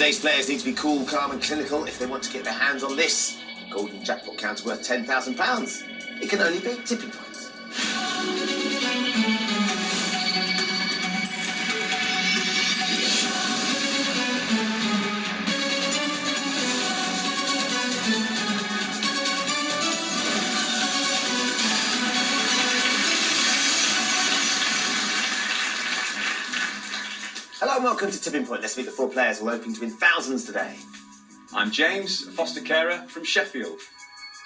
Today's players need to be cool, calm and clinical if they want to get their hands on this golden jackpot counter worth £10,000. It can only be tipping points. Hello and welcome to Tipping Point. Let's meet the four players all hoping to win thousands today. I'm James, a foster carer from Sheffield.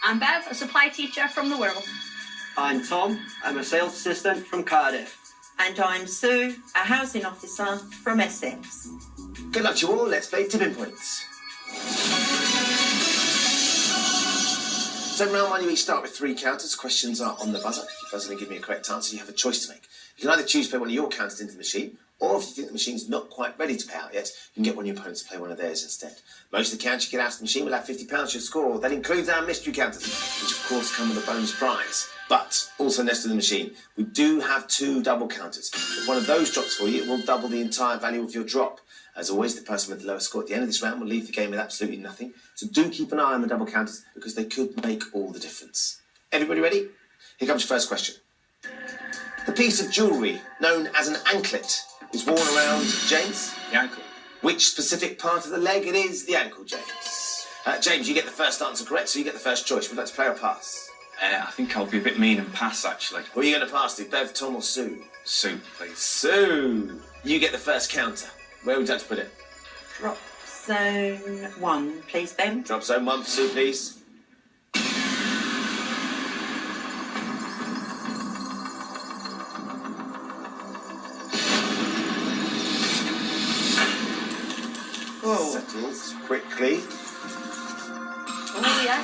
I'm Bev, a supply teacher from the Wirral. I'm Tom, I'm a sales assistant from Cardiff. And I'm Sue, a housing officer from Essex. Good luck to you all. Let's play Tipping Points. So round one, you each start with 3 counters. Questions are on the buzzer. If you buzzer and give me a correct answer, you have a choice to make. You can either choose to play one of your counters into the machine, or if you think the machine's not quite ready to pay out yet, you can get one of your opponents to play one of theirs instead. Most of the counters you get out of the machine will have £50 to your score. That includes our mystery counters, which of course come with a bonus prize. But also nested in the machine, we do have 2 double counters. If one of those drops for you, it will double the entire value of your drop. As always, the person with the lowest score at the end of this round will leave the game with absolutely nothing. So do keep an eye on the double counters because they could make all the difference. Everybody ready? Here comes your first question. The piece of jewellery known as an anklet is worn around, James? The ankle. Which specific part of the leg? It is the ankle, James. James, you get the first answer correct, so you get the first choice. Would you like to play or pass? I think I'll be a bit mean and pass, actually. Who are you going to pass to, Bev, Tom or Sue? Sue, please. Sue, you get the first counter. Where would you like to put it? Drop zone 1, please, Ben. Drop zone 1 for Sue, please. Settles quickly. Oh, yeah.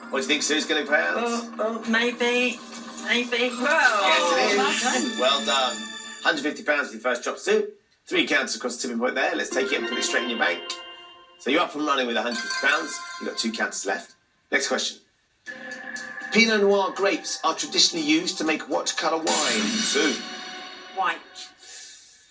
What do you think Sue's going to pay out? Maybe. Well, Yes, it is. Well done. £150 for your first drop, Sue. 3 counters across the tipping point there. Let's take it and put it straight in your bank. So you're up and running with £150. You've got 2 counters left. Next question. Pinot Noir grapes are traditionally used to make what colour wine? Sue. white.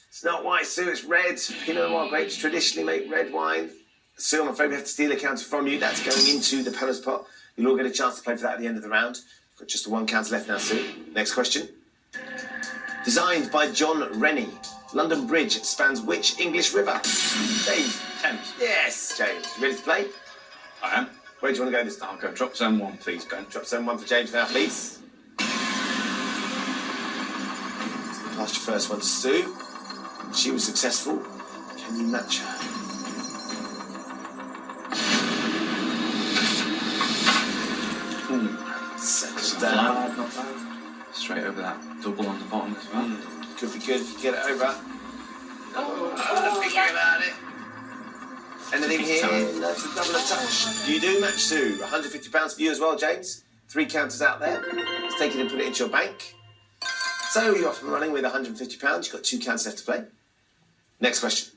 It's not white, Sue, it's red. Pinot Noir grapes traditionally make red wine. Sue, I'm afraid we have to steal a counter from you. That's going into the penalty pot. You'll all get a chance to play for that at the end of the round. We've got just the 1 counter left now, Sue. Next question. Designed by John Rennie, London Bridge spans which English river? James. Thames. Yes, James. You ready to play? I am. Where do you want to go this time? I'll go drop zone 1, please, Ben. Drop zone 1 for James now, please. Pass your first one to Sue. She was successful. Can you match her? Settle down. Not bad. Straight over that double on the bottom as well. Could be good if you get it over. Oh, Thinking about it. Anything here? That's a double a touch. You do match Sue. £150 for you as well, James. 3 counters out there. Let's take it and put it into your bank. So you're off and running with £150. You've got 2 counters left to play. Next question.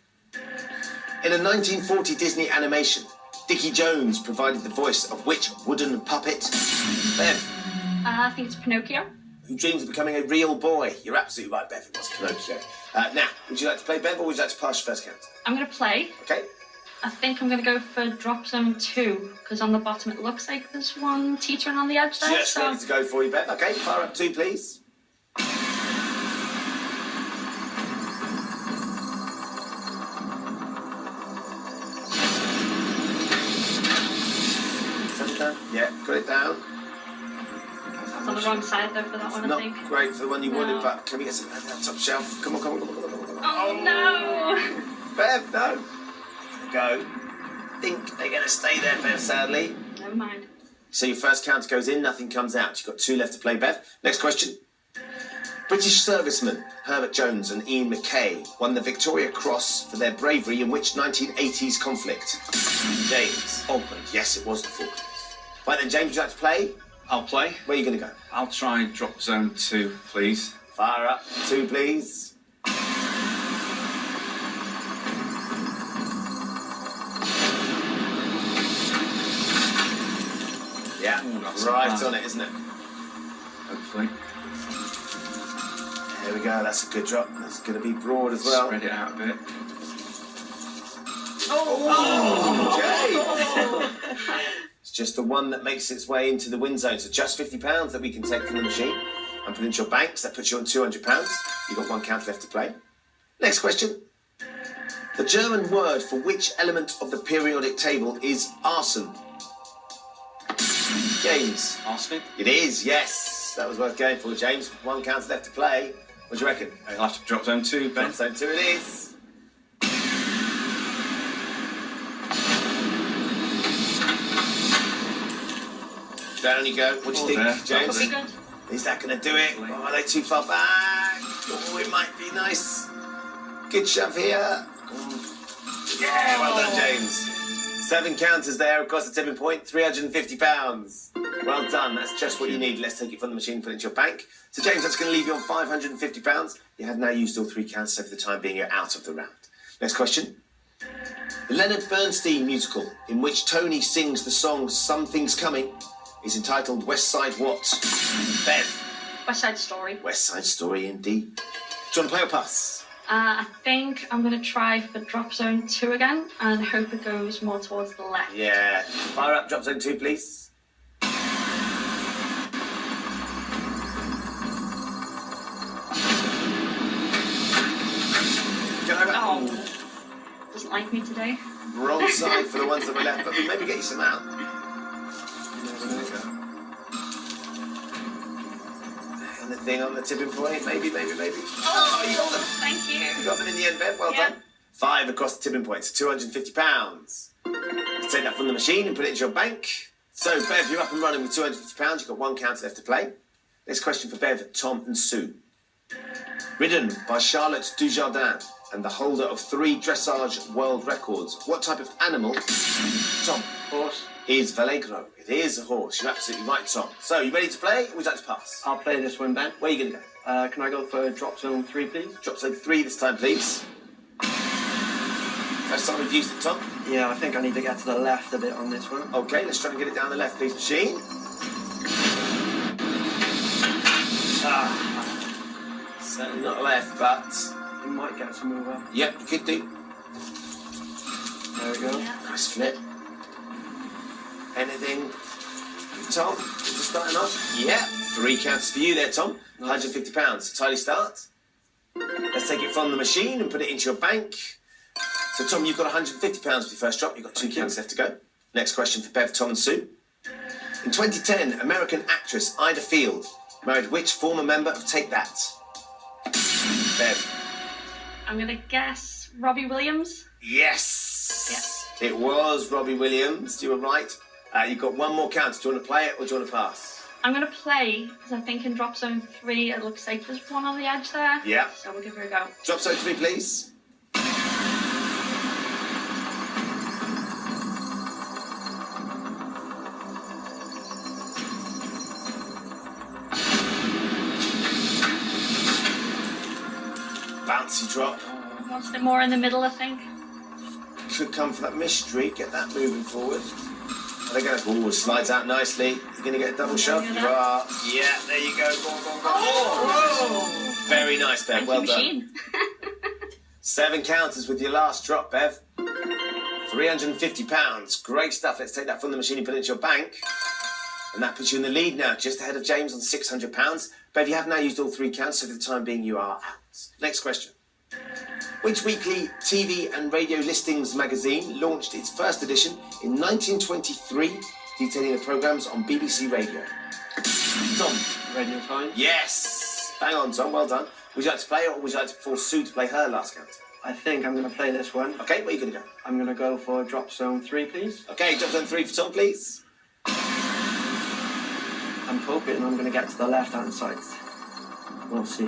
In a 1940 Disney animation, Dickie Jones provided the voice of which wooden puppet? Bev. I think it's Pinocchio. Who dreams of becoming a real boy? You're absolutely right, Bev. It was Pinocchio. Now, would you like to play, Bev, or would you like to pass your first counter? I'm going to play. Okay. I think I'm going to go for drop zone 2, because on the bottom it looks like there's one teetering on the edge there. Just ready to go for you, Bev. Okay, fire up 2, please. Settle down. Yeah, got it down. It's on the wrong side though for that one, I Not think. great for the one you wanted, No. but can we get some at that top shelf? Come on, come on, come on, come on, come on. Oh no! Bev, no. They're going to go. I think they're going to stay there, Bev, sadly. Never mind. So your first counter goes in, nothing comes out. You've got 2 left to play, Bev. Next question. British servicemen Herbert Jones and Ian McKay won the Victoria Cross for their bravery in which 1980s conflict? James. Falklands. Yes, it was the Falklands. Right then, James, would you like to play? I'll play. Where are you going to go? I'll try drop zone 2, please. Fire up. 2, please. Yeah, that's right not bad. on it, isn't it? Hopefully. There we go, that's a good drop. That's going to be broad as well. Spread it out a bit. Oh, Jay! It's just the one that makes its way into the win zone. So just £50 that we can take from the machine and put into your bank. So that puts you on £200. You've got one count left to play. Next question. The German word for which element of the periodic table is arson? James. Arsenic? It is, yes. That was worth going for, James. One count left to play. What do you reckon? I'll have to drop zone 2, Ben. Drop zone 2 it is. Down you go. What do you think, James? Pretty good. Is that going to do it? Or are they too far back? Oh, it might be nice. Good shove here. Yeah, well done, James. 7 counters there across the tipping point, £350. Well done, that's just what you need. Let's take it from the machine and put it into your bank. So, James, that's going to leave you on £550. You have now used all 3 counts, so for the time being, you're out of the round. Next question. The Leonard Bernstein musical, in which Tony sings the song Something's Coming, is entitled West Side what? Bev. West Side Story. West Side Story, indeed. Do you want to play or pass? I think I'm going to try for drop zone 2 again and hope it goes more towards the left. Yeah. Fire up drop zone 2, please. Oh, doesn't like me today. Wrong side for the ones that were left, but we maybe get you some out. And the thing on the tipping point, maybe. Oh, You got them. thank you. You got them in the end, Bev. Well Yeah. done. 5 across the tipping point, so £250. You take that from the machine and put it into your bank. So, Bev, you're up and running with £250. You've got 1 count left to play. Next question for Bev, Tom and Sue. Ridden by Charlotte Dujardin and the holder of 3 dressage world records, what type of animal, Tom, Horse. is Valegro? It is a horse. You're absolutely right, Tom. So, you ready to play, or would you like to pass? I'll play this one, Ben. Where are you going to go? Can I go for drop zone 3, please? Drop zone 3 this time, please. First time we've used it, Tom. Yeah, I think I need to get to the left a bit on this one. Okay, let's try and get it down the left, please, machine. Certainly not left, but... You might get some over. Yep, you could do. There we go. Yeah. Nice flip. Anything, Tom? Just starting off? Yeah, 3 counts for you there, Tom. Nice. £150. Tidy start. Let's take it from the machine and put it into your bank. So, Tom, you've got £150 with your first drop. You've got 2 counts left to go. Next question for Bev, Tom and Sue. In 2010, American actress Ida Field married which former member of Take That? Bev. I'm going to guess Robbie Williams. Yes! It was Robbie Williams. You were right. You've got 1 more count. Do you want to play it or do you want to pass? I'm going to play because I think in drop zone 3 it looks like there's one on the edge there. Yeah. So we'll give her a go. Drop zone 3, please. Bouncy drop. Wants a bit more in the middle, I think. Could come for that mystery. Get that moving forward. There they go. Oh, slides out nicely. You're going to get a double shove. You are. Yeah, there you go. Go on. Oh! Very nice, Bev. Thank Well you, done. machine. 7 counters with your last drop, Bev. £350. Great stuff. Let's take that from the machine and put it into your bank. And that puts you in the lead now, just ahead of James on £600. Bev, you have now used all 3 counts, so for the time being, you are out. Next question. Which weekly TV and radio listings magazine launched its first edition in 1923, detailing the programmes on BBC Radio? Tom. Radio time. Yes. Bang on, Tom. Well done. Would you like to play, or would you like to force Sue to play her last count? I think I'm going to play this one. Okay, where are you going to go? I'm going to go for drop zone 3, please. Okay, drop zone 3 for Tom, please. I'm hoping I'm going to get to the left-hand side. We'll see.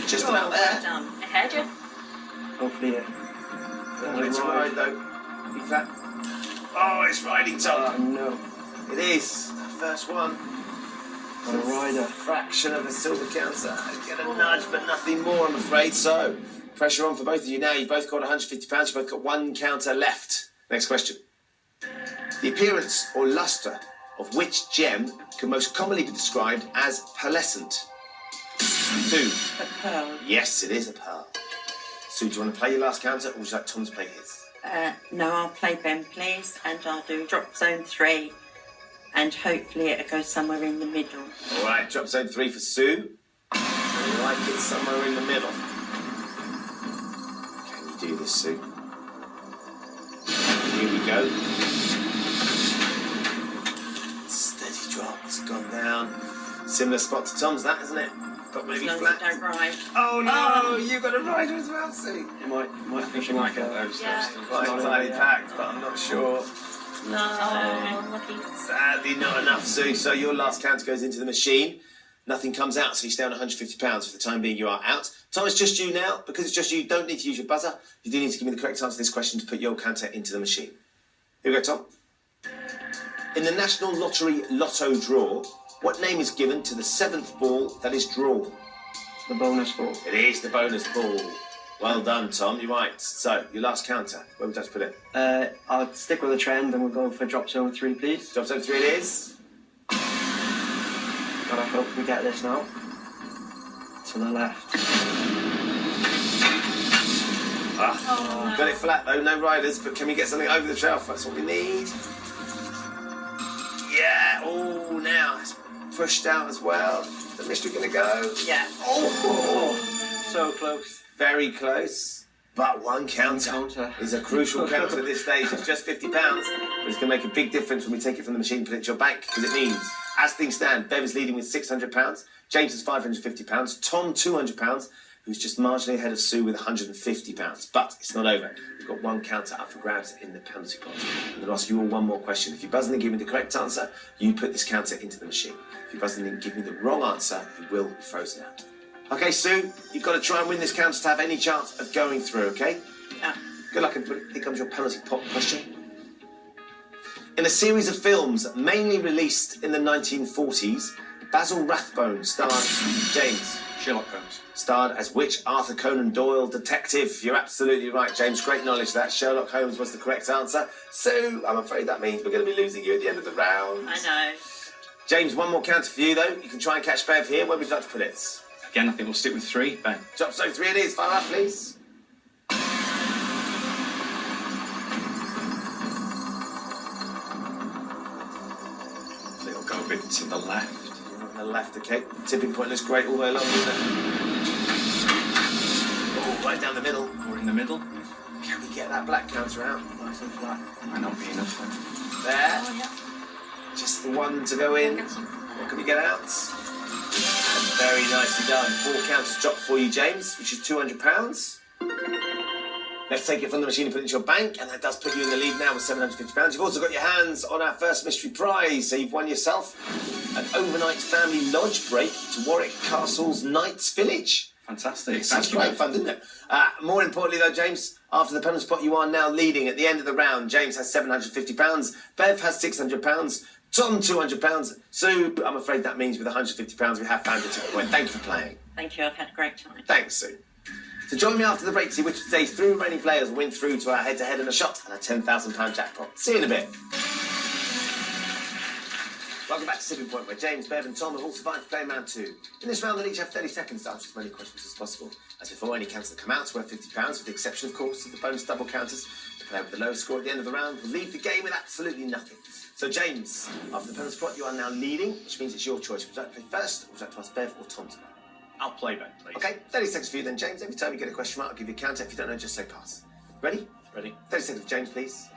Just about there. Well done. I heard you. Hopefully it... It's ride though. Be flat. Oh, it's riding, Oh, Tom. no. It is. The first one. Got a rider. Fraction of a silver counter. Get a nudge, but nothing more, I'm afraid. So, pressure on for both of you now. You've both got £150. You've both got 1 counter left. Next question. The appearance or lustre of which gem can most commonly be described as pearlescent? 2. A pearl. Yes, it is a pearl. Sue, do you want to play your last counter, or would you like Tom to play his? No, I'll play Ben, please, and I'll do drop zone 3, and hopefully it'll go somewhere in the middle. All right, drop zone 3 for Sue. I like it somewhere in the middle. Can you do this, Sue? Here we go. Steady drop. It's gone down. Similar spot to Tom's, that, isn't it? But maybe As long as flat. it don't ride. Oh no! You got a rider as well, Sue. It might I think she might get those. Yeah. Quite entirely packed, but I'm not sure. No. Oh, lucky. Sadly, not enough, Sue. So your last counter goes into the machine. Nothing comes out, so you stay on £150. For the time being, you are out. Tom, it's just you now. Because it's just you, don't need to use your buzzer. You do need to give me the correct answer to this question to put your counter into the machine. Here we go, Tom. In the National Lottery Lotto draw, what name is given to the 7th ball that is drawn? the bonus ball. It is the bonus ball. Well done, Tom. You're right. So, your last counter. Where would you like to put it? I'll stick with the trend and we'll go for drop zone 3, please. Drop zone 3 it is. Gotta hope we get this now. To the left. Oh, no. Got it flat though, no riders, but can we get something over the shelf? That's what we need. Yeah, oh, now it's pushed out as well. Is the mystery going to go? Yeah. Oh, So close. very close. But one counter is a crucial counter at this stage. It's just £50, but it's going to make a big difference when we take it from the machine and put it into your bank, because it means, as things stand, Bev is leading with £600, James is £550, Tom £200, who's just marginally ahead of Sue with £150. But it's not over. We've got one counter up for grabs in the penalty pot. I'm going to ask you all one more question. If you buzz in and give me the correct answer, you put this counter into the machine. If you buzz in and give me the wrong answer, you will be frozen out. Okay, Sue, you've got to try and win this counter to have any chance of going through, okay? Yeah. Good luck, and here comes your penalty pot question. In a series of films mainly released in the 1940s, Basil Rathbone starred James. Sherlock Holmes. Starred as which Arthur Conan Doyle detective? You're absolutely right, James. Great knowledge that. Sherlock Holmes was the correct answer. Sue, I'm afraid that means we're going to be losing you at the end of the round. I know. James, one more counter for you, though. You can try and catch Bev here. Where would you like to put it? Again, I think we'll stick with 3. Bang. Drop zone 3 it is. Fire up, please. It'll go a bit to the left. On the left, okay. Tipping point looks great all the way along, doesn't it? Oh, right down the middle. Or in the middle. Can we get that black counter out? Nice and flat. Might not be enough then. There. Oh, yeah. Just the one to go in. Get some. What can we get out? And very nicely done. 4 counters dropped for you, James, which is £200. Let's take it from the machine and put it into your bank, and that does put you in the lead now with £750. You've also got your hands on our first mystery prize, so you've won yourself an overnight family lodge break to Warwick Castle's Knights Village. Fantastic. Sounds Thank you. great fun, didn't it? More importantly, though, James, after the penalty spot, you are now leading at the end of the round. James has £750, Bev has £600, Tom £200. Sue, I'm afraid that means with £150 we have found your tipping point. Thank you for playing. Thank you. I've had a great time. Thanks, Sue. So join me after the break to see which of today's 3 remaining players will win through to our head-to-head and a shot and a £10,000 jackpot. See you in a bit. Welcome back to Tipping Point, where James, Bev and Tom have all survived playing round 2. In this round, they'll each have 30 seconds to answer as many questions as possible. As before, any counters that come out is worth £50, with the exception, of course, of the bonus double counters. The player with the lowest score at the end of the round will leave the game with absolutely nothing. So, James, after the penalty spot, you are now leading, which means it's your choice. Would you like to play first, or would you like to ask Bev or Tom to go? I'll play Ben, please. Okay, 30 seconds for you then, James. Every time you get a question mark, I'll give you a counter. If you don't know, just say pass. Ready? Ready? 30 seconds for James, please.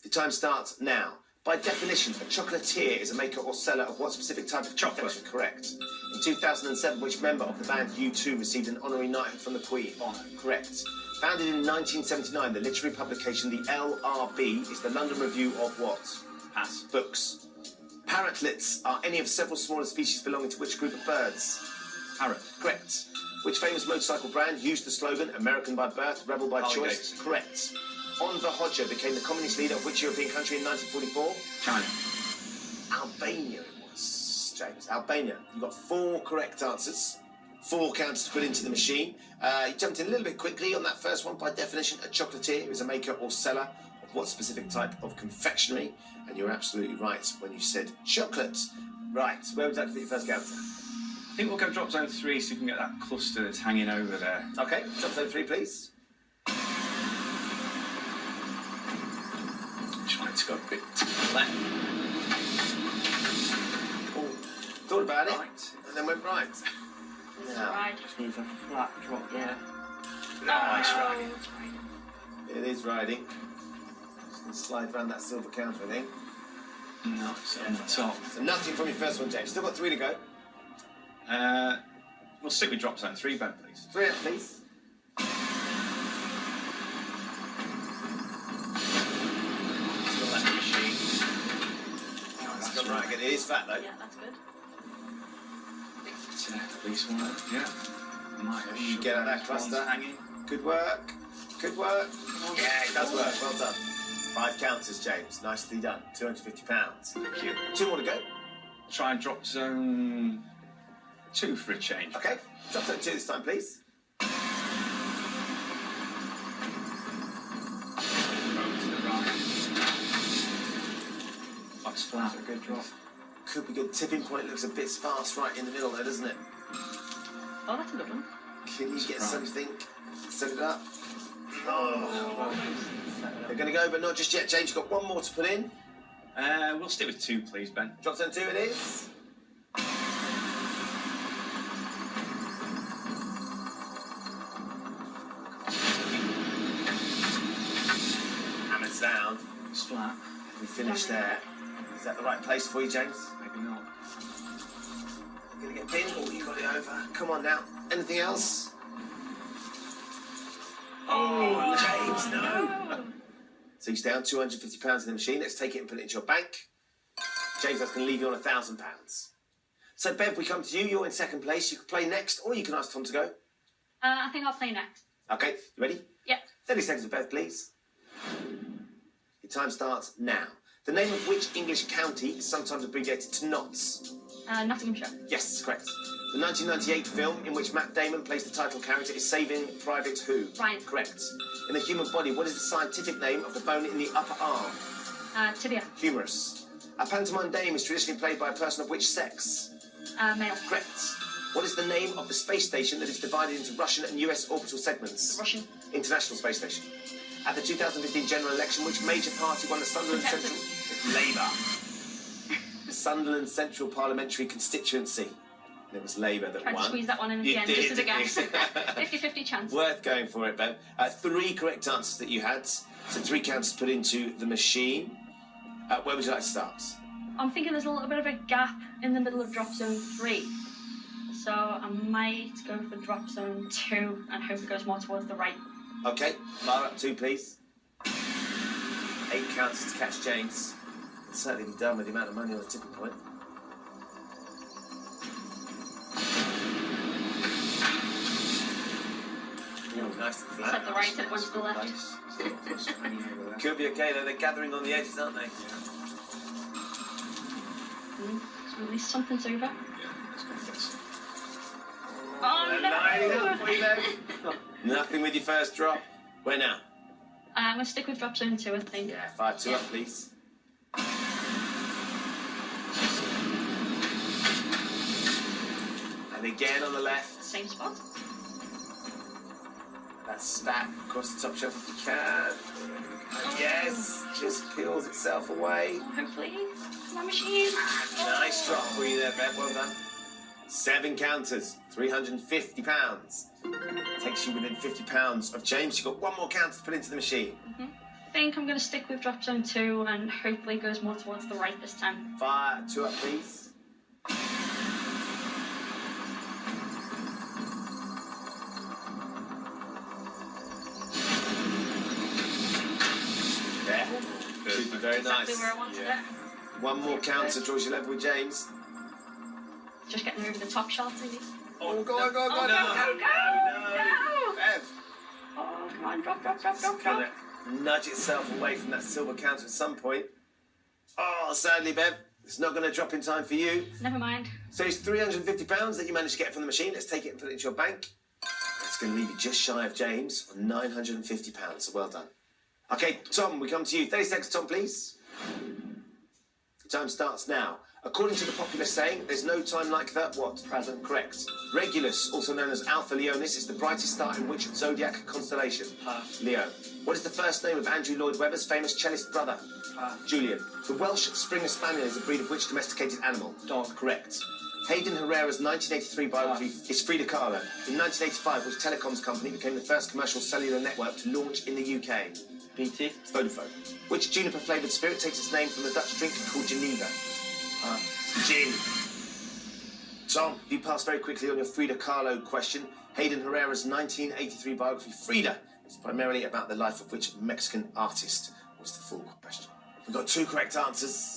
The time starts now. By definition, a chocolatier is a maker or seller of what specific type of chocolate? Correct. In 2007, which member of the band U2 received an honorary knighthood from the Queen? Correct. Founded in 1979, the literary publication The LRB is the London Review of what? Pass. Books. Parrotlets are any of several smaller species belonging to which group of birds? Parrot. Correct. Which famous motorcycle brand used the slogan American by birth, rebel by Harley choice? Davidson. Correct. Enver Hoxha became the communist leader of which European country in 1944? China. Albania it was, James. Albania. You got 4 correct answers. 4 counters to put into the machine. You jumped in a little bit quickly on that first one. By definition, a chocolatier is a maker or seller of what specific type of confectionery? And you're absolutely right when you said chocolate. Right, where would you like to put your first counter? I think we'll go drop zone 3 so we can get that cluster that's hanging over there. Okay, drop zone 3, please. Just wanted to go a bit to the left. Oh, thought about it, Right. and then went right. This is Yeah. right. Just needs a flat drop there. Nice Oh, riding. it's right. It is riding. Just gonna slide around that silver counter, I think. No, it's on the top. So nothing from your first one, James. Still got 3 to go. We'll stick with drop zone 3, Ben, please. 3 up, please. To the left machine. Oh, That's gone right again. It is fat, though. Yeah, that's good. At least one. Yeah. Might have You get out that one's cluster. hanging. Good work. Good work. Yeah, it does work. Well done. 5 counters, James. Nicely done. £250. Thank you. 2 more to go. Try and drop zone 2 for a change. Okay. Drop zone 2 this time, please. Go to the right. That's flat. That's a good drop. Could be good. Tipping point looks a bit sparse right in the middle there, doesn't it? Oh, that's a good one. Can you get Surprise. something? Set it up. Oh. They're going to go, but not just yet. James, you've got 1 more to put in. We'll stick with 2, please, Ben. Drop zone 2 it is. Hammers down. It's flat. We finish there. Is that the right place for you, James? Maybe not. You're going to get pinned. Oh, you got it over. Come on now. Anything else? Oh, James, no. So he's down £250 in the machine. Let's take it and put it into your bank. James, that's going to leave you on £1,000. So, Bev, we come to you. You're in second place. You can play next, or you can ask Tom to go. I think I'll play next. Okay, you ready? Yeah. 30 seconds for Bev, please. Your time starts now. The name of which English county is sometimes abbreviated to Notts? Nottinghamshire. Yes, correct. The 1998 film in which Matt Damon plays the title character is Saving Private Who? Ryan. Correct. In the human body, what is the scientific name of the bone in the upper arm? Tibia. Humerus. A pantomime dame is traditionally played by a person of which sex? Male. Correct. What is the name of the space station that is divided into Russian and US orbital segments? Russian. International Space Station. At the 2015 general election, which major party won the Sunderland Central? Labour. The Sunderland Central Parliamentary Constituency. And it was Labour that Tried to won. squeeze that one in You again, did, just as a didn't guess. you? 50-50 chance. Worth going for it, Ben. 3 correct answers that you had. So 3 counts put into the machine. Where would you like to start? I'm thinking there's a little bit of a gap in the middle of drop zone 3. So I might go for drop zone 2 and hope it goes more towards the right. Okay, fire up 2, please. 8 counters to catch James. Can certainly be done with the amount of money on the tipping point. Ooh, nice and flat. Set the right and one to the left. Nice. Still got cluster hanging over there. Could be okay though, they're gathering on the edges, aren't they? So at least something's over. Yeah, let's go for this. Oh They're lining up no! for you, Bev. Nothing with your first drop. Where now? I'm going to stick with drop zone 2, I think. Yeah, fire 2 up, please. And again on the left. Same spot. That spat across the top shelf if you can. And yes, just peels itself away. Hopefully. My machine. Nice drop for you there, Bev. Well done. 7 counters, £350. Takes you within £50 of James. You've got 1 more counter to put into the machine. I think I'm going to stick with drop zone 2 and hopefully it goes more towards the right this time. Fire 2 up, please. There. Should be very nice. Exactly where I wanted Yeah. it. 1 more counter draws you level with James. Just getting over the top shelf, really. Oh, go on, go on, go Oh, on. go, go, No. Bev. Oh, come on, drop, drop, drop, It's drop, gonna drop. nudge itself away from that silver counter at some point. Oh, sadly, Bev, it's not going to drop in time for you. Never mind. So it's £350 that you managed to get from the machine. Let's take it and put it into your bank. That's going to leave you just shy of James on £950. So well done. Okay, Tom, we come to you. 30 seconds, Tom, please. Time starts now. According to the popular saying, there's no time like the what? Present. Correct. Regulus, also known as Alpha Leonis, is the brightest star in which zodiac constellation? Pass. Leo. What is the first name of Andrew Lloyd Webber's famous cellist brother? Pass. Julian. The Welsh Springer Spaniel is a breed of which domesticated animal? Dog. Correct. Hayden Herrera's 1983 biography is Frida Kahlo. In 1985, which telecoms company became the first commercial cellular network to launch in the UK? BT. Vodafone. Which juniper-flavoured spirit takes its name from the Dutch drink called Geneva? Gin. Tom, you passed very quickly on your Frida Kahlo question. Hayden Herrera's 1983 biography, Frida, is primarily about the life of which Mexican artist? Was the full question. We've got 2 correct answers.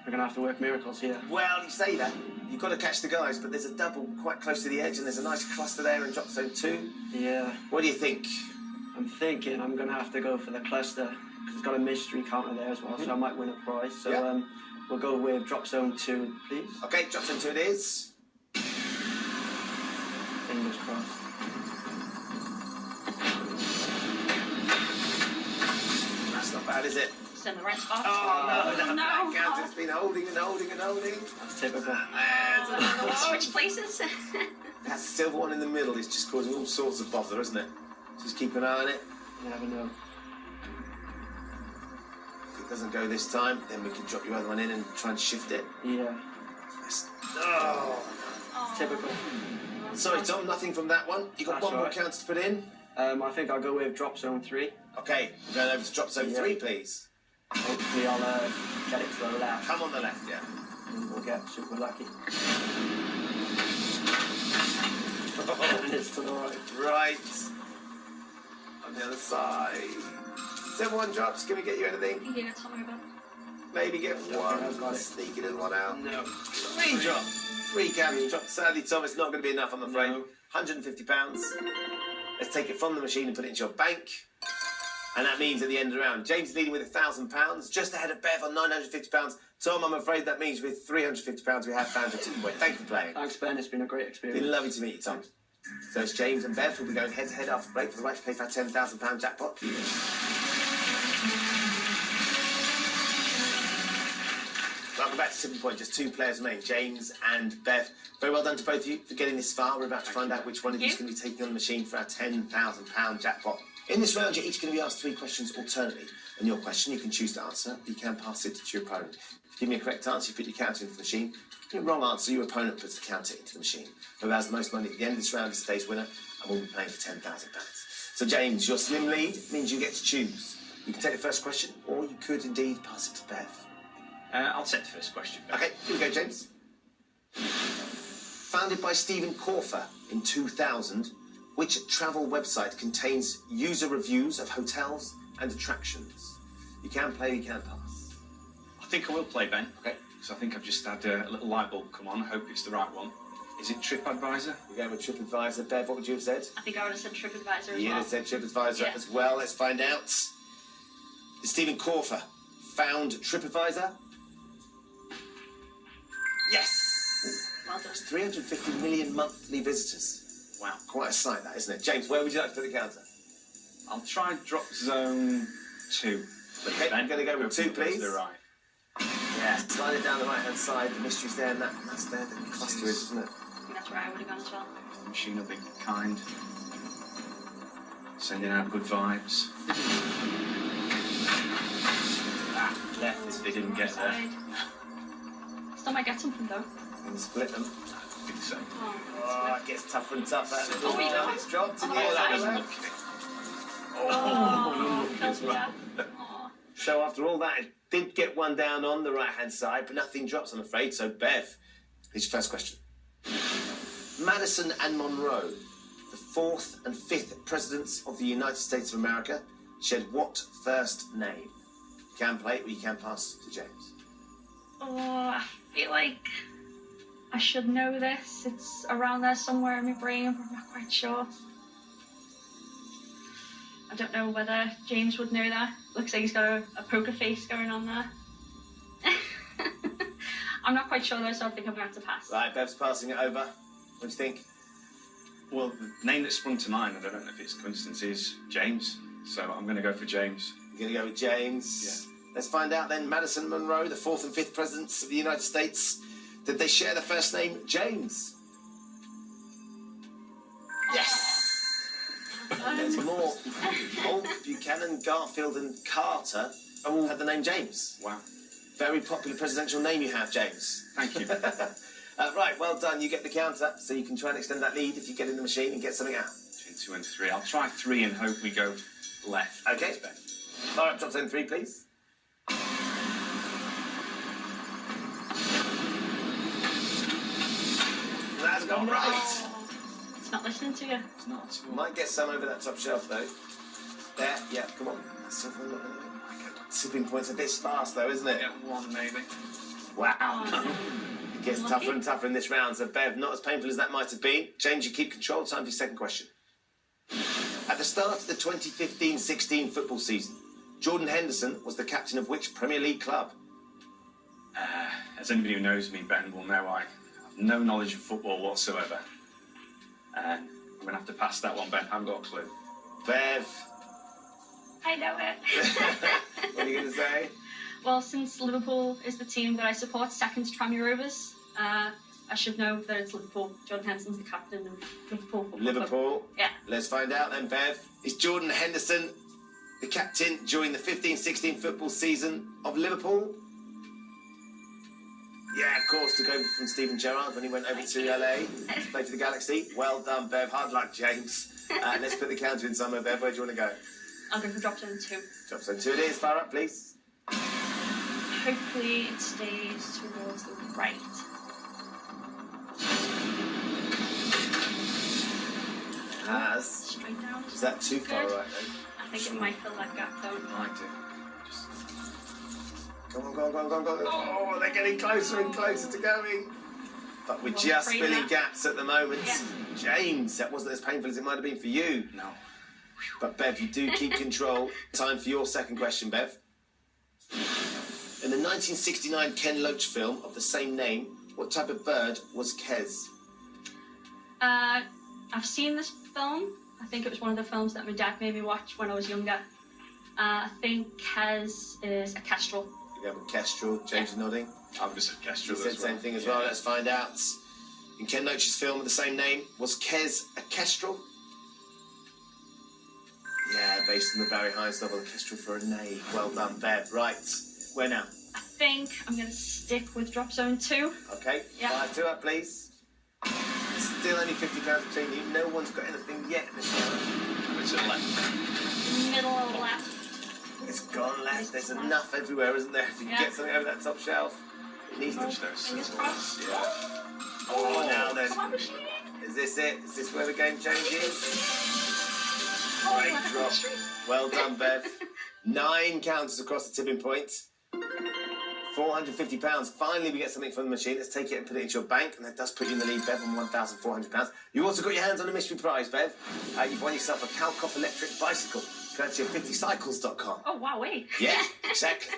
We're going to have to work miracles here. Well, you say that. You've got to catch the guys, but there's a double quite close to the edge, and there's a nice cluster there in drop zone 2. Yeah. What do you think? I'm thinking I'm going to have to go for the cluster because it's got a mystery counter there as well, so I might win a prize. So Yeah. We'll go with drop zone 2, please. Okay, drop zone 2 it is. Fingers crossed. That's not bad, is it? It's in the right spot. Oh, no, no. that counts. It's been holding and holding and holding. That's typical. Switch places. That silver one in the middle is just causing all sorts of bother, isn't it? Just keep an eye on it. You never know. If it doesn't go this time, then we can drop your other one in and try and shift it. Yeah. Yes. Oh. Typical. Sorry, Tom, nothing from that one. You got That's one more all right. counter to put in. I think I'll go with drop zone 3. Okay, we're going over to drop zone Yeah. 3, please. Hopefully I'll get it to the left. Come on the left, yeah. And we'll get super lucky. And it's to the right. Right. On the other side. 7-1 drops. Can we get you anything? Yeah, tell me about it. Maybe get one. I've got it. Sneaky little one out. No. 3 drops. 3 counters dropped. Sadly, Tom, it's not going to be enough, I'm afraid. No. £150. Let's take it from the machine and put it into your bank. And that means at the end of the round, James is leading with £1,000, just ahead of Bev on £950. Tom, I'm afraid that means with £350 we have found your tipping point. Thank you for playing. Thanks, Ben. It's been a great It's experience. been lovely to meet you, Tom. So it's James and Bev who'll be going head to head after the break for the right to pay for our £10,000 jackpot. Welcome back to Tipping Point. Just 2 players remain, James and Bev. Very well done to both of you for getting this far. We're about to find out which one of you is going to be taking on the machine for our £10,000 jackpot. In this round, you're each going to be asked 3 questions alternately. And your question, you can choose to answer, but you can pass it to your opponent. If you give me a correct answer, you put your counter into the machine. If you give me a wrong answer, your opponent puts the counter into the machine. Whoever has the most money at the end of this round is today's winner, and we'll be playing for £10,000. So, James, your slim lead means you get to choose. You can take the first question, or you could indeed pass it to Bev. I'll take the first question. Okay, here we go, James. Founded by Stephen Corfer in 2000, which travel website contains user reviews of hotels and attractions? You can play, you can pass. I think I will play, Ben. Okay. Because I think I've just had a little light bulb come on. I hope it's the right one. Is it TripAdvisor? We're going with TripAdvisor. Bev, what would you have said? I think I would have said TripAdvisor as You would well. have said TripAdvisor Yeah. as well. Let's find out. Did Stephen Corfer found TripAdvisor? Yes! Well done. It's 350 million monthly visitors. Wow. Quite a sight, that, isn't it? James, where would you like to put the counter? I'll try drop zone 2. Okay, I'm going to go with 2, Hopefully please. to the right. Yeah, slide it down the right-hand side. The mystery's there, and that's there. The cluster is, isn't it? I think that's where I would have gone as well. The machine will be kind. Sending out good vibes. Left this didn't get there. Side. Still might get something though. And split them. I think so. Oh, it gets tougher and tougher. Oh, we don't. It's dropped in Oh, the air. that doesn't That look it. Oh, kills me there. Oh. So after all that, it did get one down on the right-hand side, but nothing drops, I'm afraid. So, Bev, here's your first question. Madison and Monroe, the 4th and 5th presidents of the United States of America, shared what first name? You can play it, or you can pass to James. Oh, I feel like I should know this. It's around there somewhere in my brain, but I'm not quite sure. I don't know whether James would know that. Looks like he's got a poker face going on there. I'm not quite sure though, so I think I'm going to have to pass. Right, Bev's passing it over. What do you think? Well, the name that sprung to mind, I don't know if it's coincidence, is James. So I'm going to go for James. You're going to go with James? Let's find out then. Madison and Monroe, the 4th and 5th presidents of the United States, did they share the first name James? Yes! There's more. Polk, Buchanan, Garfield and Carter all had the name James. Wow. Very popular presidential name you have, James. Thank you. Right, well done. You get the counter, so you can try and extend that lead if you get in the machine and get something out. Between 2 and 3. I'll try 3 and hope we go left. Okay. Fire up drop zone 3, please. That's gone right. It's not listening to you. It's not at all. Might get some over that top shelf though. There, yeah, come on. Tipping point's a bit sparse though, isn't it? Get 1 maybe. Wow. Oh, It gets Lucky. tougher and tougher in this round. So Bev, not as painful as that might have been. James, you keep control. Time for your second question. At the start of the 2015-16 football season, Jordan Henderson was the captain of which Premier League club? As anybody who knows me, Ben, will know I have no knowledge of football whatsoever. I'm going to have to pass that one, Ben. I haven't got a clue. Bev, I know it. what are you going to say? Well, since Liverpool is the team that I support, second to Tranmere Rovers, I should know that it's Liverpool. Jordan Henderson's the captain of Liverpool Football Club. Liverpool. Yeah. Let's find out then, Bev. Is Jordan Henderson the captain during the 15-16 football season of Liverpool? Yeah, of course, took over from Steven Gerrard when he went over to LA to play for the Galaxy. Well done, Bev. Hard luck, James. Let's put the counter in somewhere, Bev. Where do you want to go? I'll go for drop zone 2. Drop zone 2 it is. Fire up, please. Hopefully it stays towards the right. Has. Straight down. Is that too far Good. right, though? I think it might fill that gap though. I like to. Just... Come on, go on, go on, go on, go on. Oh, they're getting closer and closer to going. But we're just afraid filling now. gaps at the moment. Yeah. James, that wasn't as painful as it might have been for you. No. But Bev, you do keep control. Time for your second question, Bev. In the 1969 Ken Loach film of the same name, what type of bird was Kez? I've seen this film. I think it was one of the films that my dad made me watch when I was younger. I think Kez is a kestrel. You have a kestrel. James is nodding. I would have said Kestrel He said as well. same thing as well. Let's find out. In Ken Loach's film of the same name, was Kez a kestrel? Yeah, based on the Barry Hines novel, The Kestrel for a Knave. Well done, Bev. Right. Where now? I think I'm going to stick with drop zone 2. Okay. Yeah. Fire 2 up, please. Still only 50 pounds between you. No one's got anything yet in this round. It's at left. Middle of left. It's gone left. There's enough everywhere, isn't there? If you can get something over that top shelf. It needs to... Touch those. Fingers crossed. Yeah. Oh, now then. Come on, machine. Is this it? Is this where the game changes? Oh, Great left drop. street. Well done, Bev. 9 counters across the tipping point. £450. Finally, we get something from the machine. Let's take it and put it into your bank, and that does put you in the lead, Bev, on £1,400. You also got your hands on a mystery prize, Bev. You've won yourself a Calcoff electric bicycle, courtesy of 50cycles.com. Oh, wow, wait. Yeah, exactly.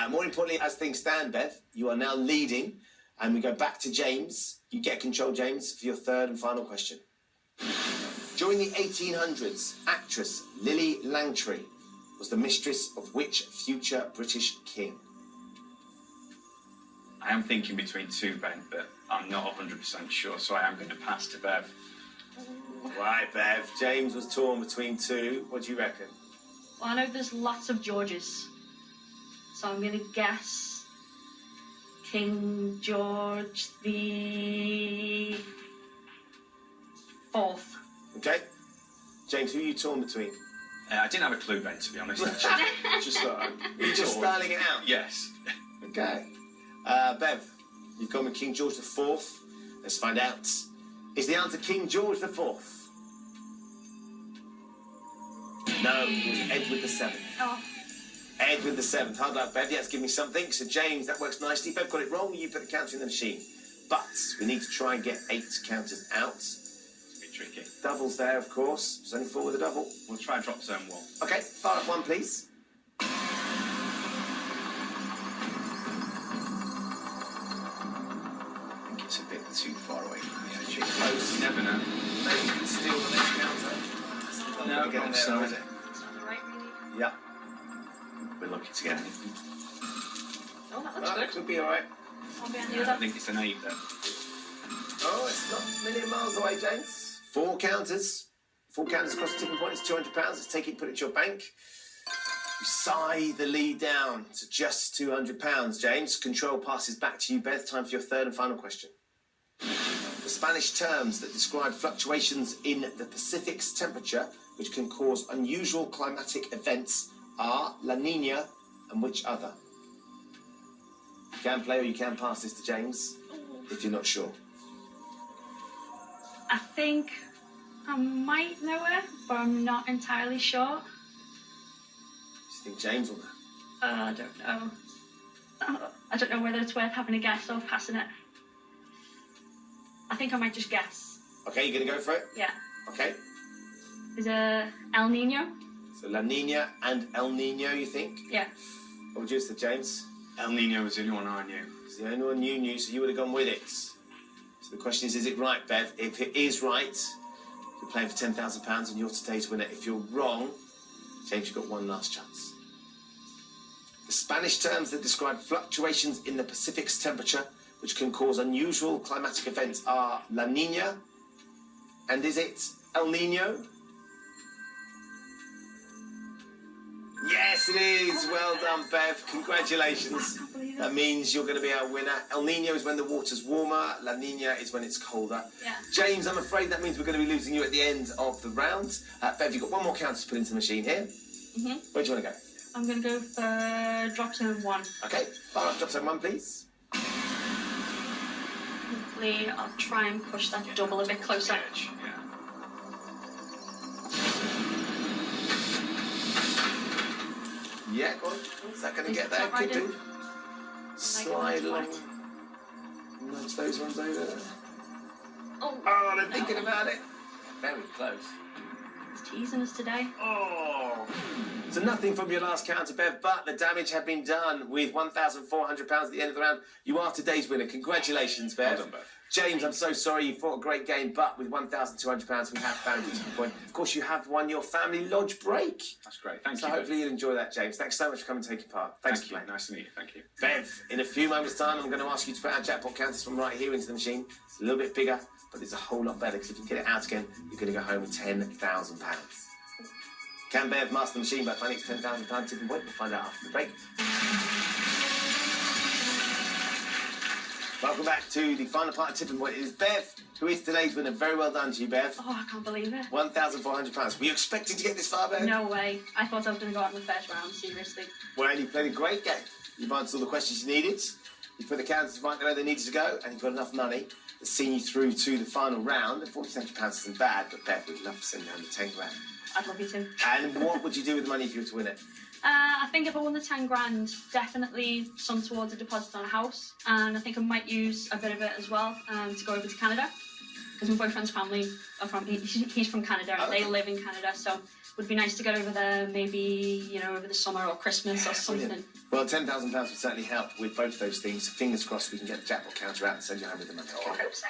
More importantly, as things stand, Bev, you are now leading, and we go back to James. You get control, James, for your third and final question. During the 1800s, actress Lily Langtry was the mistress of which future British king? I am thinking between 2, Ben, but I'm not 100% sure, so I am going to pass to Bev. Right, Bev. James was torn between 2. What do you reckon? Well, I know there's lots of Georges. So I'm going to guess King George the 4th. Okay. James, who are you torn between? I didn't have a clue, Ben, to be honest. Just thought You're just styling it out? Yes. Okay. Bev, you've gone with King George the 4th. Let's find out. Is the answer King George the 4th? No, it was Edward the 7th. Oh, Edward the 7th. Hard luck, Bev. Yes, give me something. So, James, that works nicely. Bev got it wrong. You put the counter in the machine. But we need to try and get 8 counters out. It's a bit tricky. Doubles there, of course. There's only 4 with a double. We'll try drop zone 1. Okay, fire up 1, please. I think it's a bit too far away from the edge. Close. You never know. Maybe you can steal the next counter. No, Not gonna get in not there, so. is it? it's not the right, really. Yeah. we're lucky to get anything. Oh, that looks That good. could be all right. I'll be on the I other. think it's an 8 then. Oh, it's not a million miles away, James. 4 counters. 4 counters across the tipping point. It's £200. Let's take it and put it to your bank. You sigh the lead down to just £200, James. Control passes back to you, Beth. Time for your third and final question. The Spanish terms that describe fluctuations in the Pacific's temperature, which can cause unusual climatic events, are La Nina and which other? You can play or you can pass this to James if you're not sure. I think I might know it, but I'm not entirely sure. Do you think James will know? I don't know. I don't know whether it's worth having a guess or passing it. I think I might just guess. Okay, you're going to go for it? Yeah. Okay. Is it El Nino? So La Nina and El Nino, you think? Yeah. What would you say, James? El Nino was the only one I knew. It's the only one you knew, so you would have gone with it. So the question is it right, Bev? If it is right, you're playing for £10,000 and you're today's winner. If you're wrong, James, you've got one last chance. The Spanish terms that describe fluctuations in the Pacific's temperature, which can cause unusual climatic events, are La Nina, and is it El Nino? Yes, it is. Well done, Bev. Congratulations. I can't believe it. That means you're going to be our winner. El Nino is when the water's warmer. La Nina is when it's colder. Yeah. James, I'm afraid that means we're going to be losing you at the end of the round. Bev, you've got one more counter to put into the machine here. Where do you want to go? I'm going to go for drop zone 1. Okay, fire up drop zone 1, please. Hopefully, I'll try and push that double a bit closer. Edge, yeah. Yeah, go on. Is that going to Is get it there? not Could right do. in? Slide along. Right. Nudge those ones over. Oh, Oh, they're thinking about it. Very close. it's teasing us today. Oh. So nothing from your last counter, Bev, but the damage had been done with £1,400 at the end of the round. You are today's winner. Congratulations, Bev. Well done, Bev. James, I'm so sorry you fought a great game, but with £1,200 we have found you to the point. Of course, you have won your family lodge break. That's great. Thank So you. hopefully you'll enjoy that, James. Thanks so much for coming and taking part. Thanks Thank for you. playing. Nice to meet you. Thank you. Bev, in a few moments' time, I'm going to ask you to put our jackpot counters from right here into the machine. It's a little bit bigger, but it's a whole lot better because if you get it out again, you're going to go home with £10,000. Can Bev master the machine by finding its £10,000 tipping point? We'll find out after the break. Welcome back to the final part of Tipping Point. It is Bev, who is today's winner. Very well done to you, Bev. Oh, I can't believe it. £1,400. Were you expecting to get this far, Bev? No way. I thought I was going to go out in the first round, seriously. Well, you played a great game. You've answered all the questions you needed. You put the counters right where they needed to go, and you've got enough money that's seen you through to the final round. And £1,400 isn't bad, but Bev, we'd love to send you home with 10 grand. I'd love you to. And what would you do with the money if you were to win it? I think if I won the 10 grand, definitely some towards a deposit on a house. And I think I might use a bit of it as well to go over to Canada. Because my boyfriend's family are from, he's from Canada and they live in Canada. So it would be nice to get over there maybe, you know, over the summer or Christmas or something. Brilliant. Well, £10,000 would certainly help with both those things. So fingers crossed we can get the jackpot counter out and send you home with the money. I hope so.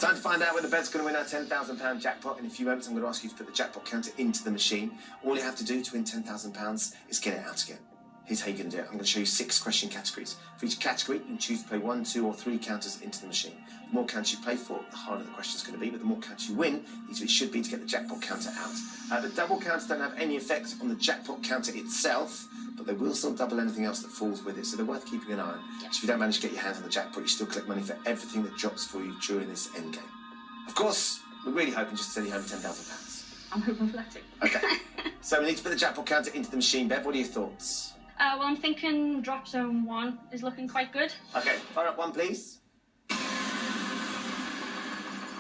Time to find out whether Bev's going to win our £10,000 jackpot. In a few moments, I'm going to ask you to put the jackpot counter into the machine. All you have to do to win £10,000 is get it out again. Here's how you're going to do it. I'm going to show you 6 question categories. For each category, you can choose to play 1, 2 or 3 counters into the machine. The more counters you play for, the harder the question's going to be, but the more counters you win, the easier it should be to get the jackpot counter out. The double counters don't have any effect on the jackpot counter itself, but they will still double anything else that falls with it, so they're worth keeping an eye on. So if you don't manage to get your hands on the jackpot, you still collect money for everything that drops for you during this end game. Of course, we're really hoping just to send you home £10,000. I'm hoping for that too. Okay. So we need to put the jackpot counter into the machine. Bev, what are your thoughts? Well, I'm thinking drop zone 1 is looking quite good. Okay, fire up 1, please.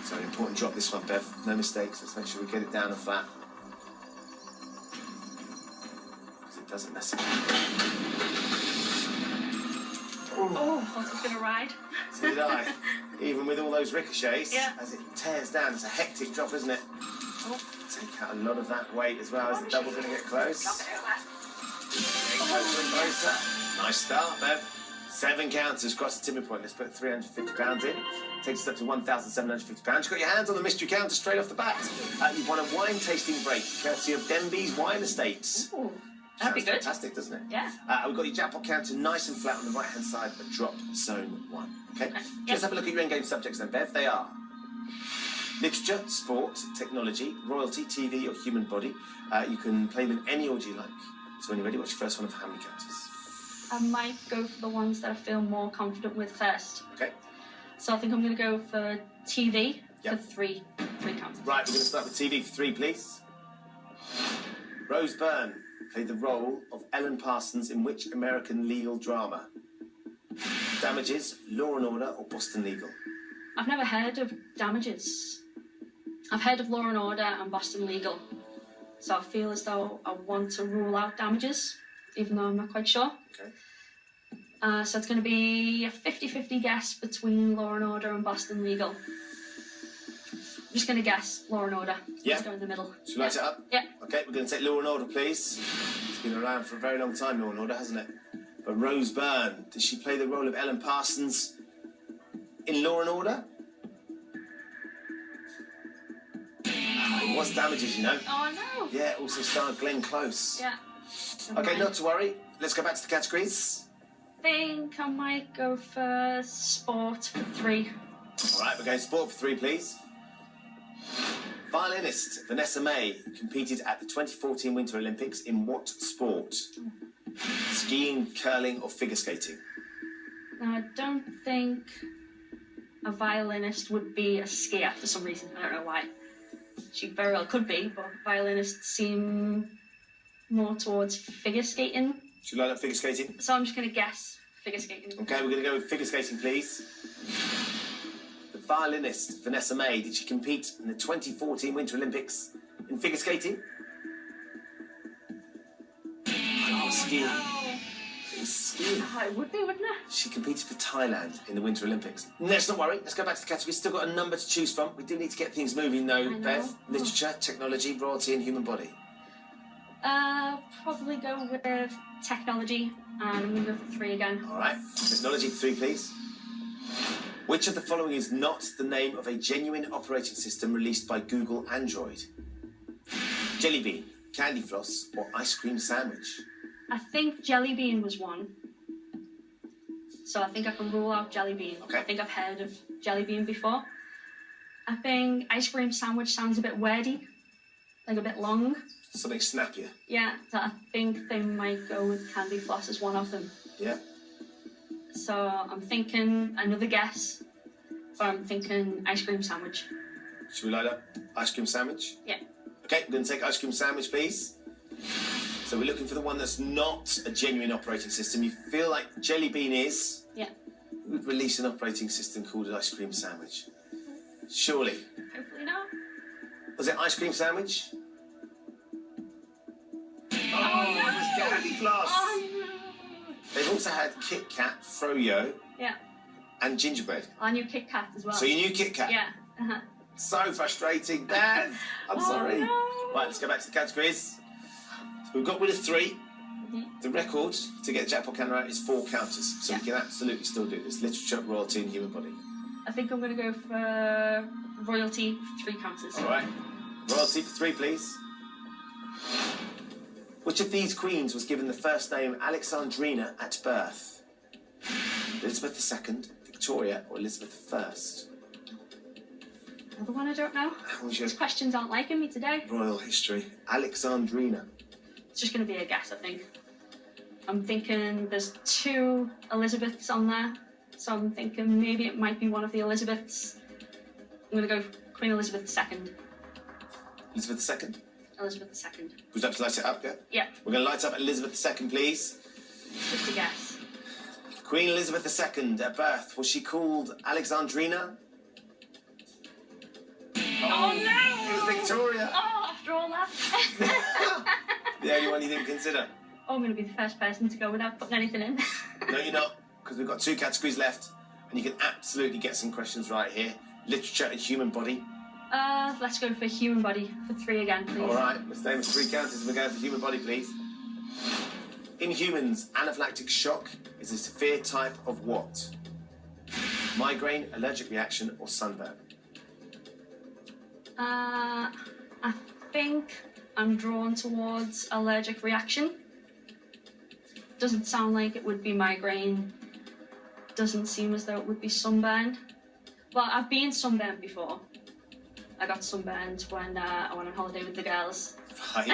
So an important drop this one, Bev. No mistakes. Let's make sure we get it down and flat. Because it doesn't mess it up. Oh, I thought it was going to ride. So did I. Even with all those ricochets, Yeah. as it tears down, it's a hectic drop, isn't it? Oh. Take out a lot of that weight as well as the double's going to get close. Getting closer and closer. Nice start, Bev. 7 counters across the tipping point. Let's put £350 in. Takes us up to £1,750. You've got your hands on the mystery counter straight off the bat. You've won a wine tasting break, courtesy of Denby's Wine Estates. Ooh. That'd be Sounds good. fantastic, doesn't it? Yeah. We've got your jackpot counter nice and flat on the right-hand side of drop zone 1. Okay? Okay. Let's have a look at your in-game subjects then, Bev. They are literature, sport, technology, royalty, TV, or human body. You can play with any order you like. So when you're ready, what's your first one of how many counters? I might go for the ones that I feel more confident with first. Okay. So I think I'm going to go for TV Yep. for three counters. Right, we're going to start with TV for 3, please. Rose Byrne played the role of Ellen Parsons in which American legal drama? Damages, Law and Order, or Boston Legal? I've never heard of Damages. I've heard of Law and Order and Boston Legal. So I feel as though I want to rule out Damages, even though I'm not quite sure. Okay. So it's going to be a 50-50 guess between Law and Order and Boston Legal. I'm just going to guess Law and Order. Yeah. Let's go in the middle. Should we light it up? Yeah. Okay, we're going to take Law and Order, please. It's been around for a very long time, Law and Order, hasn't it? But Rose Byrne, did she play the role of Ellen Parsons in Law and Order? It was Damages, you know. Oh no! Yeah, also starred Glenn Close. Yeah. Okay, not to worry. Let's go back to the categories. I think I might go for sport for 3. All right, we're going sport for 3, please. Violinist Vanessa May competed at the 2014 Winter Olympics in what sport? Skiing, curling, or figure skating? Now, I don't think a violinist would be a skier for some reason. I don't know why. She very well could be, but violinists seem more towards figure skating. Should we line up figure skating? So I'm just going to guess figure skating. Okay, we're going to go with figure skating, please. The violinist Vanessa May, did she compete in the 2014 Winter Olympics in figure skating? Oh, skiing. It was skiing. Oh, it would be, wouldn't it? She competed for Thailand in the Winter Olympics. Let's not worry. Let's go back to the category. We've still got a number to choose from. We do need to get things moving, though, know. Bev. Literature, technology, royalty, and human body. Probably go with technology, and I'm going to go for 3 again. All right. Technology, 3, please. Which of the following is not the name of a genuine operating system released by Google Android? Jelly Bean, Candy Floss, or Ice Cream Sandwich? I think Jelly Bean was one. So I think I can rule out Jelly Bean. Okay. I think I've heard of Jelly Bean before. I think Ice Cream Sandwich sounds a bit wordy, like a bit long. Something snappier. Yeah, so I think they might go with Candy Floss as one of them. Yeah. So I'm thinking another guess, but I'm thinking Ice Cream Sandwich. Should we light up Ice Cream Sandwich? Yeah. Okay, we're going to take Ice Cream Sandwich, please. So we're looking for the one that's not a genuine operating system. You feel like Jelly Bean is? Yeah. We'd release an operating system called an Ice Cream Sandwich. Surely. Hopefully not. Was it Ice Cream Sandwich? Oh, It was Candy Floss. Oh no! They've also had Kit Kat, Froyo, Yeah. and gingerbread. I knew Kit Kat as well. So you knew Kit Kat? Yeah. Uh-huh. So frustrating, Bev. I'm sorry. no. Right, let's go back to the categories. So we've got rid of 3. Mhm. The record to get the jackpot counter out is 4 counters. So Yeah. we can absolutely still do this. Literature, royalty, and human body. I think I'm going to go for royalty for 3 counters. All right. Royalty for 3, please. Which of these queens was given the first name Alexandrina at birth? Elizabeth II, Victoria, or Elizabeth I? Another one I don't know. How was your These questions aren't liking me today. royal history? Alexandrina. It's just going to be a guess, I think. I'm thinking there's 2 Elizabeths on there, so I'm thinking maybe it might be one of the Elizabeths. I'm going to go for Queen Elizabeth II. Elizabeth II. Elizabeth II. Would you like to light it up, yeah? Yeah, We're going to light up Elizabeth II, please. just a guess. Queen Elizabeth II at birth, was she called Alexandrina? Oh no! It was Victoria. Oh, after all that. The only one you didn't consider. Oh, I'm going to be the first person to go without putting anything in. No, you're not, because we've got 2 categories left, and you can absolutely get some questions right here. Literature and human body. Let's go for human body for 3 again, please. All right, we're staying with 3 counters, and we're going for human body, please. In humans, anaphylactic shock is a severe type of what? Migraine, allergic reaction, or sunburn? I think I'm drawn towards allergic reaction. Doesn't sound like it would be migraine. Doesn't seem as though it would be sunburn. Well, I've been sunburned before. I got sunburned when I went on holiday with the girls. Right.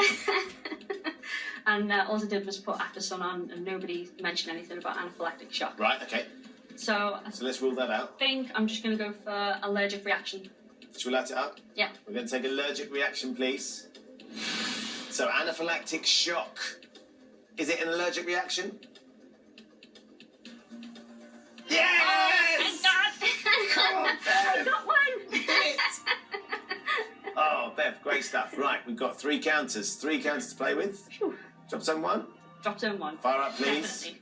And all I did was put after sun on, and nobody mentioned anything about anaphylactic shock. Right, okay. So I So let's rule that out. think I'm just going to go for allergic reaction. Should we light it up? Yeah. We're going to take allergic reaction, please. So anaphylactic shock. Is it an allergic reaction? Yes! Come on, I Bev. got one! Oh, Bev, great stuff. Right, we've got 3 counters. 3 counters to play with. Phew. Drop zone 1. Drop zone 1. Fire up, please. Definitely.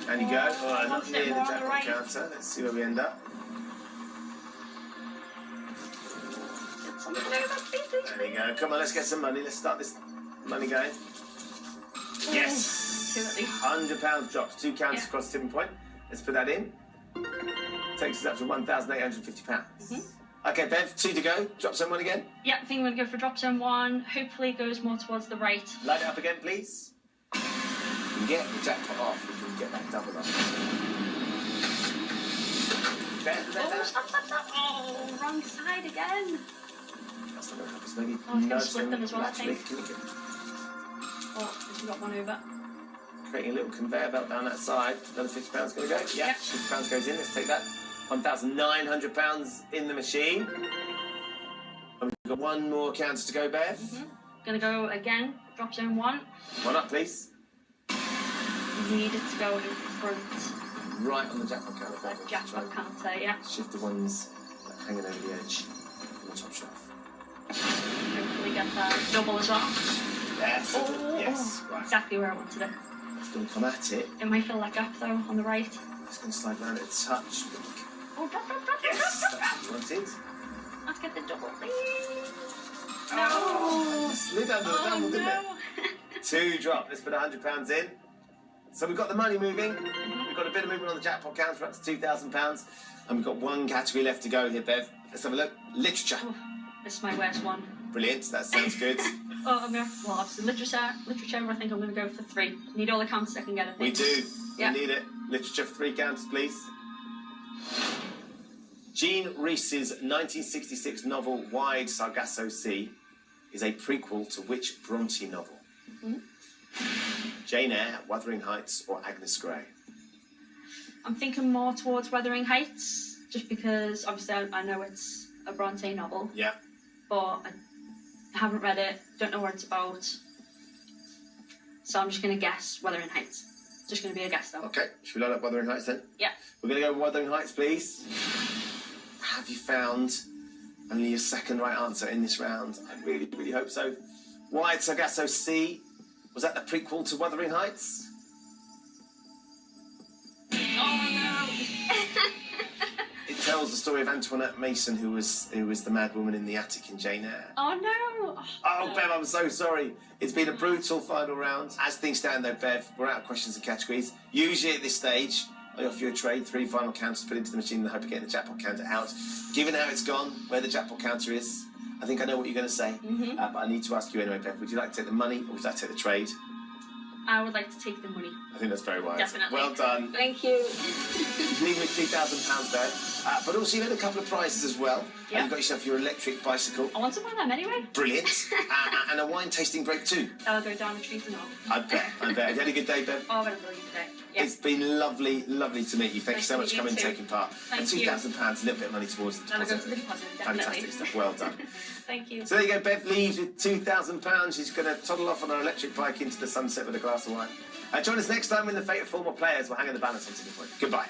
And you go. All right, not Wants it near the more on the jackpot right. counter. Let's see where we end up. Get something over, please. There we go. Come on, let's get some money. Let's start this money going. Yes! Two at least. £100 drops. 2 counters Yeah. across the tipping point. Let's put that in. Takes us up to £1,850. Okay, Bev, 2 to go. Drop zone 1 again. Yeah, I think I'm going to go for drop zone 1. Hopefully it goes more towards the right. Light it up again, please. We can get the jackpot off. We can get that double up. Bev, Oh, stop. Oh, wrong side again. That's not going to help us. Maybe Oh, it's gonna nudge split them as well, I laterally. think. Can we get, Oh, we got one over. creating a little conveyor belt down that side. Another £50 going to go. Yeah, Yep. £50 goes in. Let's take that. £1,900 in the machine. And we've got 1 more counter to go, Bev. Gonna go again. Drop zone 1. 1 up, please. Need it to go in front. Right on the jackpot counter. The Bev. jackpot counter, yeah. Shift the ones that are hanging over the edge on the top shelf. Hopefully get that double as well. Yes. Oh, Yes. Right. Exactly where I wanted it. It's going to come at it. It might feel like gap though on the right. It's going to slide around it a touch. Oh, drop. Yes. That's what you wanted. Let's get the double, please. Oh, slid under the Oh, double, didn't it? no. 2 drop. Let's put £100 in. So we've got the money moving. We've got a bit of movement on the jackpot counter up to £2,000. And we've got 1 category left to go here, Bev. Let's have a look. Literature. Oh, this is my worst one. Brilliant. That sounds good. Oh, I'm gonna. Well, obviously literature. I think I'm gonna go for 3. Need all the counters I can get. I think. We do. Yeah. We need it. Literature for 3 counters, please. Jean Rhys's 1966 novel Wide Sargasso Sea is a prequel to which Bronte novel? Jane Eyre, Wuthering Heights, or Agnes Grey? I'm thinking more towards Wuthering Heights, just because obviously I know it's a Bronte novel, Yeah. but I haven't read it. Don't know what it's about. So I'm just gonna guess Wuthering Heights. Just gonna be a guess though. Okay. Should we load up Wuthering Heights then? Yeah. We're going to go with Wuthering Heights, please. Have you found only your 2nd right answer in this round? I really, really hope so. Wide Sargasso Sea. Was that the prequel to Wuthering Heights? Oh It tells the story of Antoinette Mason, who was the mad woman in the attic in Jane Eyre. no! Oh no! Oh, no. Bev, I'm so sorry. It's been a brutal final round. As things stand, though, Bev, we're out of questions and categories. Usually at this stage, I offer you a trade, 3 final counters put into the machine in the hope of getting the jackpot counter out. Given how it's gone, where the jackpot counter is, I think I know what you're going to say. But I need to ask you anyway, Bev. Would you like to take the money or would you like to take the trade? I would like to take the money. I think that's very wise. Definitely. Well done. Thank you. You're leaving with £2,000, Bev. But also, you had a couple of prizes as well. Yeah. You've got yourself your electric bicycle. I want to buy them anyway. Brilliant. And a wine tasting break too. I'll go down a treat and all. I bet. Have you had a good day, Bev? Oh, I've had a brilliant day. Yeah. It's been lovely to meet you. Thank you so much Nice to for coming meet and you too. taking part. Thank and you. £2,000, a little bit of money towards the That'll deposit. go to the deposit, definitely. Fantastic stuff. Well done. Thank you. So there you go. Bev leaves with £2,000. She's going to toddle off on her electric bike into the sunset with a glass of wine. Join us next time when the fate of former players will hang in the balance on Tipping Point. Goodbye.